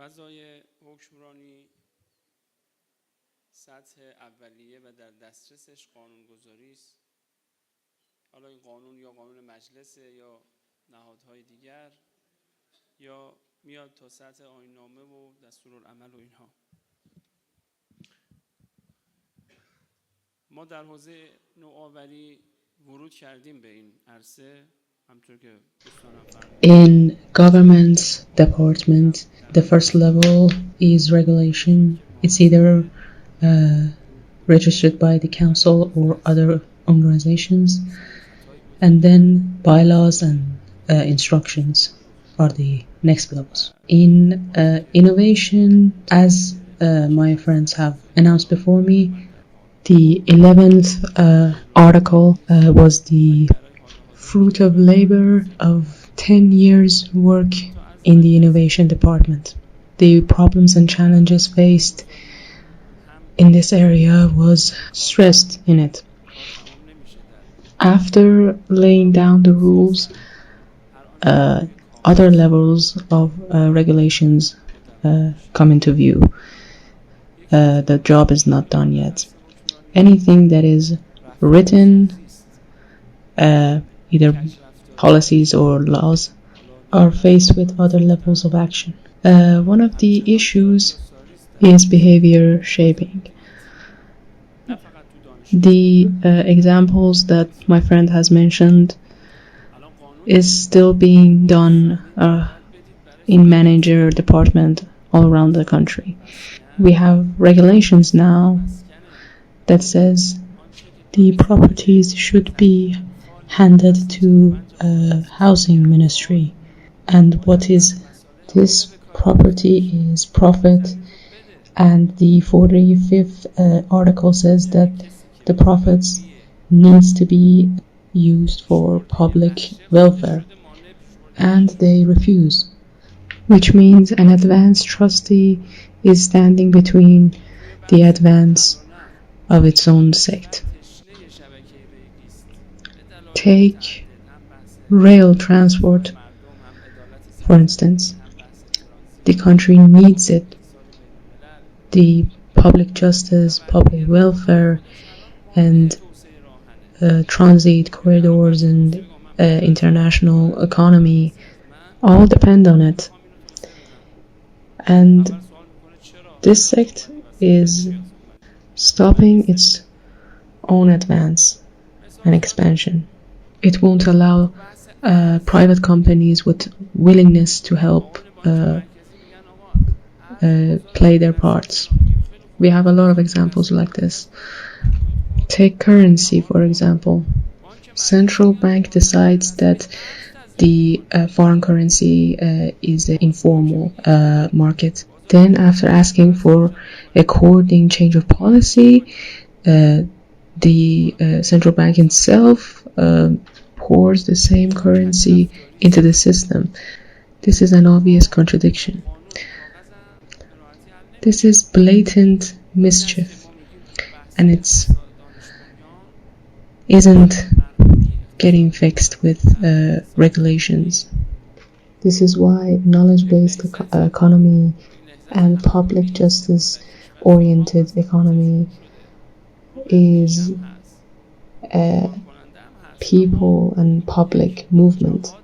فضای حکمرانی سطح اولیه و در دسترسش قانونگذاری است. حالا این قانون یا قانون مجلس یا نهادهای دیگر یا میاد تا سطح آیین‌نامه و دستورالعمل و اینها. ما در حوزه نوآوری ورود کردیم به این عرصه. In government department, the first level is regulation. It's either registered by the council or other organizations, and then bylaws and instructions are the next levels. In innovation, as my friends have announced before me, the 11th article was the fruit of labor of 10 years work in the innovation department. The problems and challenges faced in this area was stressed in it. After laying down the rules, other levels of regulations come into view. The job is not done yet. Anything that is written, either policies or laws, are faced with other levels of action. One of the issues is behavior shaping. The examples that my friend has mentioned is still being done in manager department all around the country. We have regulations now that says the properties should be handed to housing ministry, and what is this property is profit, and the 45th article says that the profits needs to be used for public welfare, and they refuse, which means an advance trustee is standing between the advance of its own sect. Take rail transport, for instance. The country needs it. The public justice, public welfare, and transit corridors and international economy all depend on it. And this sect is stopping its own advance and expansion. It won't allow private companies with willingness to help play their parts. We have a lot of examples like this. Take currency, for example. Central bank decides that the foreign currency is an informal market. Then, after asking for a coordinating change of policy, the central bank itself pours the same currency into the system. This is an obvious contradiction. This is blatant mischief, and it isn't getting fixed with regulations. This is why knowledge-based economy and public justice-oriented economy is a people and public movement,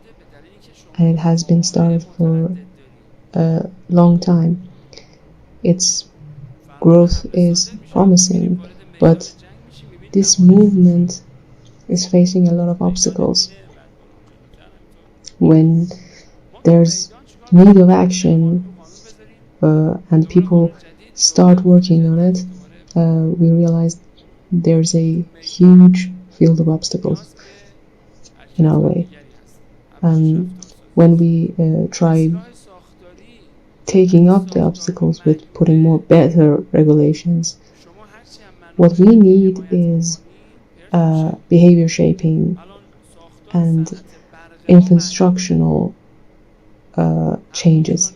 and it has been started for a long time. Its growth is promising, but this movement is facing a lot of obstacles. When there's need of action and people start working on it, we realize there's a huge field of obstacles in our way. And when we try taking up the obstacles with putting more better regulations, what we need is behavior shaping and infrastructural changes.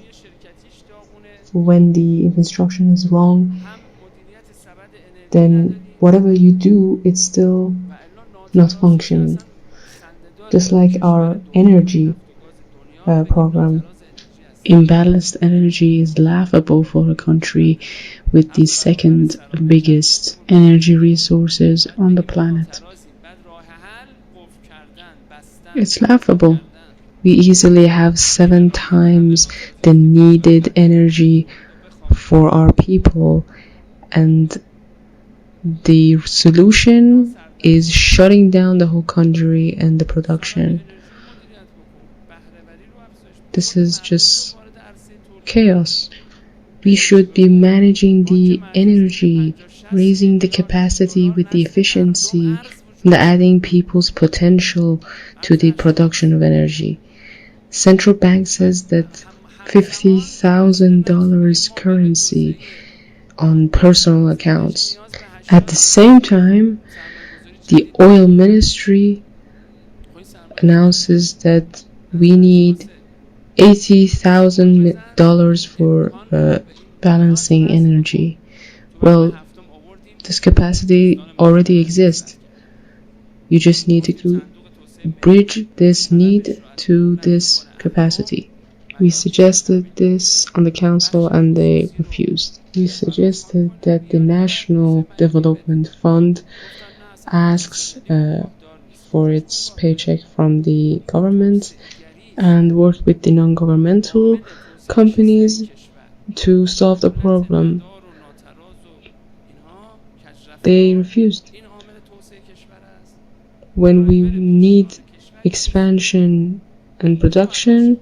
When the infrastructure is wrong, then whatever you do, it's still not functioning. Just like our energy program, imbalanced energy is laughable for a country with the second biggest energy resources on the planet. It's laughable. We easily have 7 times the needed energy for our people, and the solution is shutting down the whole country and the production. This is just chaos. We should be managing the energy, raising the capacity with the efficiency, and adding people's potential to the production of energy. Central bank says that $50,000 currency on personal accounts. At the same time, the oil ministry announces that we need $80,000 for balancing energy. Well, this capacity already exists. You just need to bridge this need to this capacity. We suggested this on the council and they refused. We suggested that the National Development Fund asks for its paycheck from the government and work with the non-governmental companies to solve the problem. They refused. When we need expansion and production,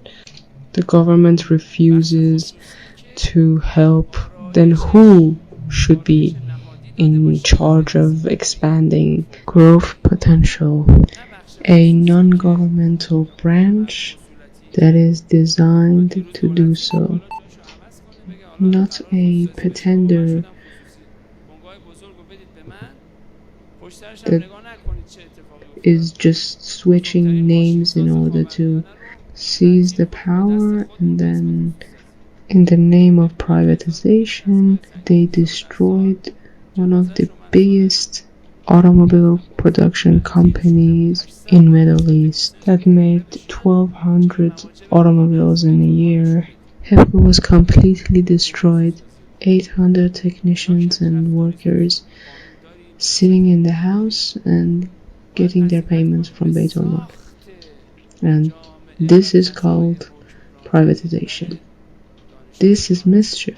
the government refuses to help. Then who should be in charge of expanding growth potential? A non-governmental branch that is designed to do so, not a pretender that is just switching names in order to seize the power, and then in the name of privatization they destroyed one of the biggest automobile production companies in Middle East that made 1,200 automobiles in a year. HEPCO was completely destroyed. 800 technicians and workers sitting in the house and getting their payments from Beit al-Mal. And this is called privatization. This is mischief.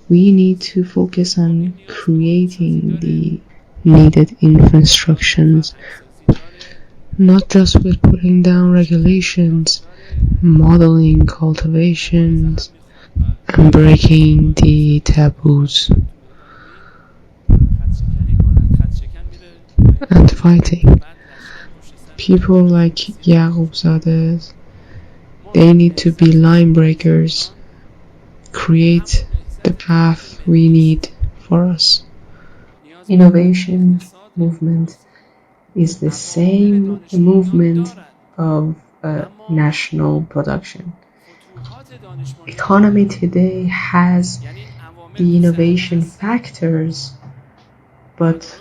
We need to focus on creating the needed infrastructures, not just with putting down regulations, modeling cultivations, and breaking the taboos, and fighting. People like Yaqub Zadeh, they need to be line breakers, create the path we need for us. Innovation movement is the same movement of national production. Economy today has the innovation factors, but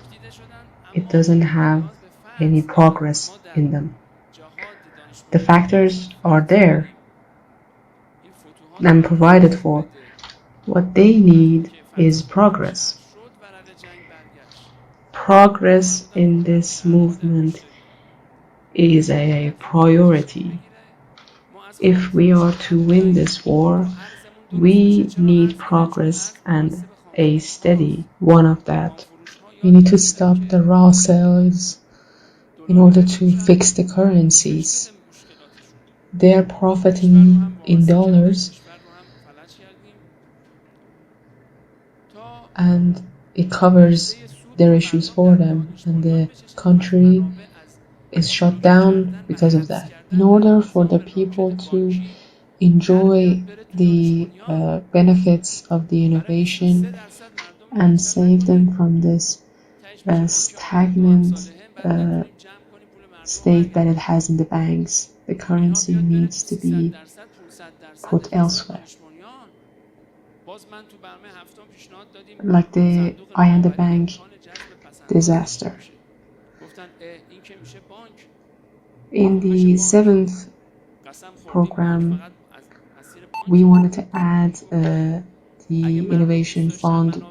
it doesn't have any progress in them. The factors are there and provided for. What they need is progress. Progress in this movement is a priority. If we are to win this war, we need progress and a steady one of that. We need to stop the raw sales in order to fix the currencies. They are profiting in dollars, and it covers their issues for them, and the country is shut down because of that. In order for the people to enjoy the benefits of the innovation and save them from this stagnant state that it has in the banks, the currency needs to be put elsewhere. Like the Ayanda Bank disaster. In the 7th program we wanted to add the innovation fund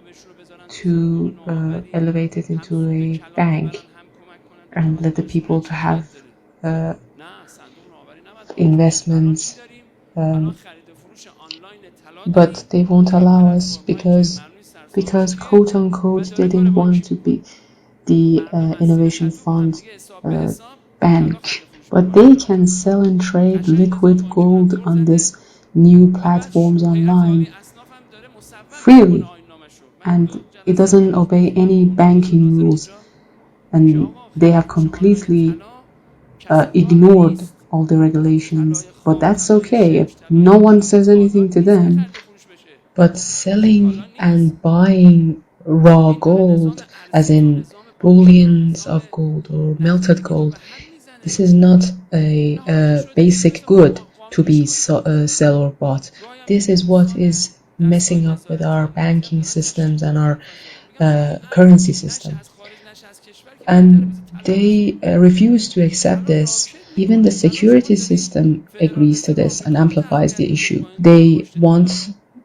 to elevate it into a bank and let the people to have investments, but they won't allow us because quote unquote they didn't want to be the innovation fund bank, but they can sell and trade liquid gold on this new platforms online freely, and it doesn't obey any banking rules, and they have completely ignored all the regulations, but that's okay. No one says anything to them. But selling and buying raw gold, as in bullions of gold or melted gold, this is not a basic good to be sell or bought. This is what is messing up with our banking systems and our currency system. And they refuse to accept this. Even the security system agrees to this and amplifies the issue. They want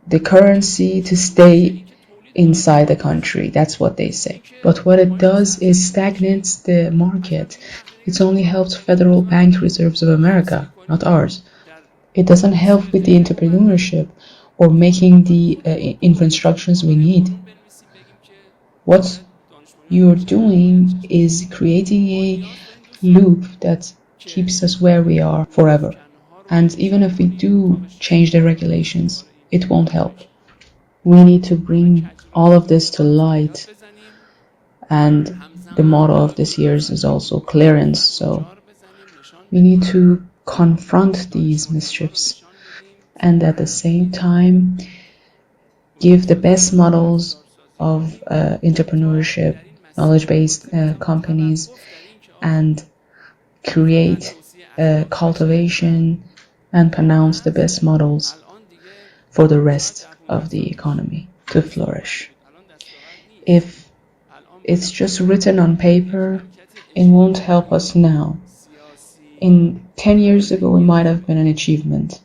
the currency to stay inside the country. That's what they say. But what it does is stagnates the market. It's only helped Federal Bank Reserves of America, not ours. It doesn't help with the entrepreneurship or making the infrastructures we need. What you're doing is creating a loop that keeps us where we are forever. And even if we do change the regulations, it won't help. We need to bring all of this to light, and the motto of this year's is also clearance, so we need to confront these mischiefs and at the same time give the best models of entrepreneurship, knowledge-based companies, and create cultivation and pronounce the best models for the rest of the economy to flourish. If it's just written on paper, it won't help us now. In 10 years ago, it might have been an achievement.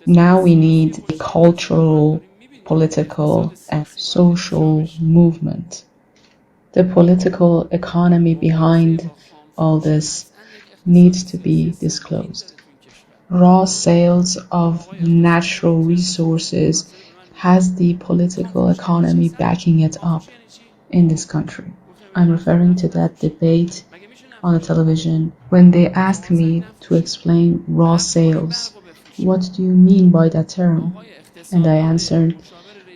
Now we need a cultural, political, and social movement. The political economy behind all this needs to be disclosed. Raw sales of natural resources has the political economy backing it up in this country. I'm referring to that debate on the television when they asked me to explain raw sales. What do you mean by that term? And I answered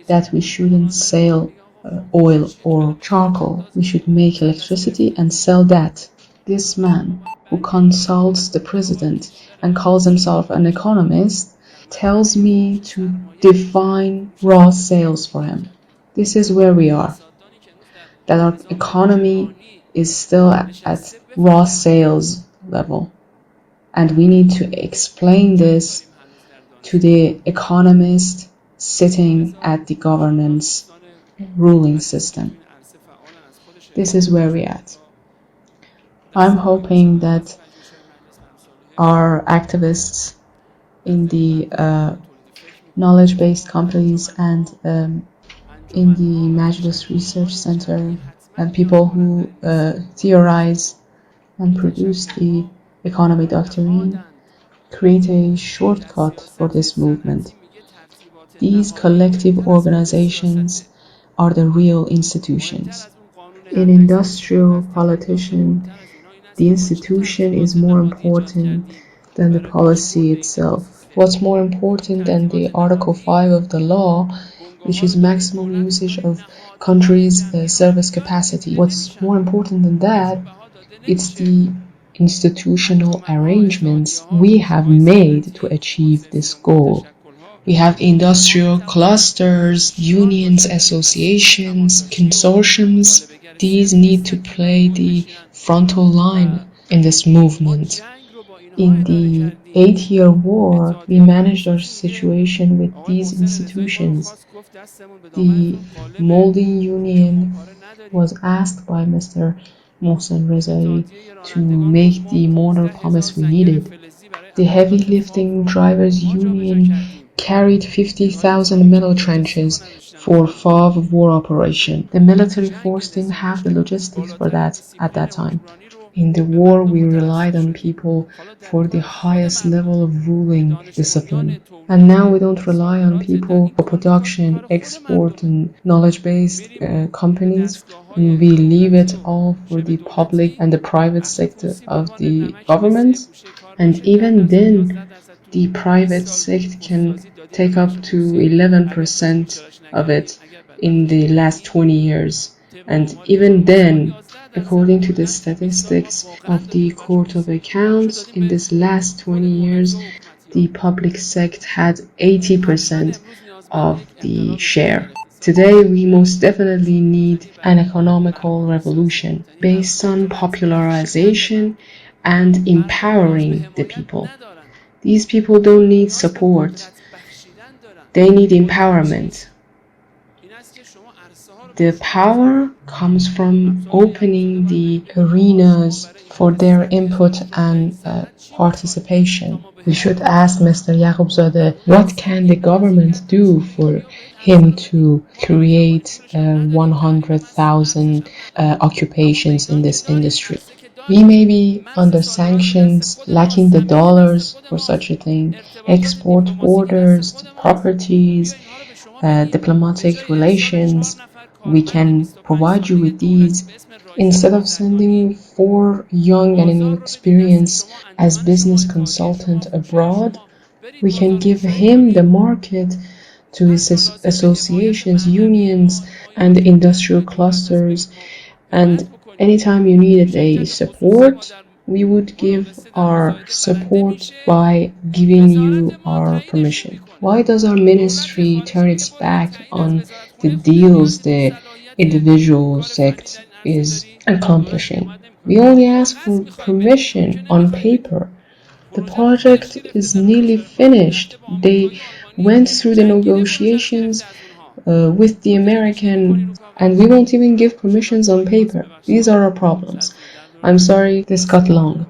that we shouldn't sell oil or charcoal. We should make electricity and sell that. This man, who consults the president and calls himself an economist, tells me to define raw sales for him. This is where we are. That our economy is still at raw sales level. And we need to explain this to the economist sitting at the governance ruling system. This is where we're at. I'm hoping that our activists in the knowledge-based companies and in the Majlis Research Center and people who theorize and produce the economy doctrine create a shortcut for this movement. These collective organizations are the real institutions. In industrial politician, the institution is more important than the policy itself. What's more important than the Article 5 of the law, which is maximum usage of countries' service capacity? What's more important than that? It's the institutional arrangements we have made to achieve this goal. We have industrial clusters, unions, associations, consortiums. These need to play the frontal line in this movement. In the 8-year war, we managed our situation with these institutions. The Molding Union was asked by Mr. Mohsen Rezai to make the mortar pumice we needed. The heavy lifting drivers union carried 50,000 metal trenches for FAV war operation. The military force didn't have the logistics for that at that time. In the war, we relied on people for the highest level of ruling discipline. And now we don't rely on people for production, export, and knowledge-based companies. We leave it all for the public and the private sector of the government. And even then, the private sector can take up to 11% of it in the last 20 years. And even then, according to the statistics of the Court of Accounts, in this last 20 years, the public sector had 80% of the share. Today, we most definitely need an economical revolution based on popularization and empowering the people. These people don't need support. They need empowerment. The power comes from opening the arenas for their input and participation. We should ask Mr. Yaqubzadeh, what can the government do for him to create 100,000 occupations in this industry? We may be under sanctions, lacking the dollars for such a thing, export borders, properties, diplomatic relations. We can provide you with these. Instead of sending 4 young and inexperienced as business consultant abroad, we can give him the market to his associations, unions, and industrial clusters. And anytime you needed a support, we would give our support by giving you our permission. Why does our ministry turn its back on the deals the individual sect is accomplishing? We only ask for permission on paper. The project is nearly finished. They went through the negotiations with the American, and we won't even give permissions on paper. These are our problems. I'm sorry this got long.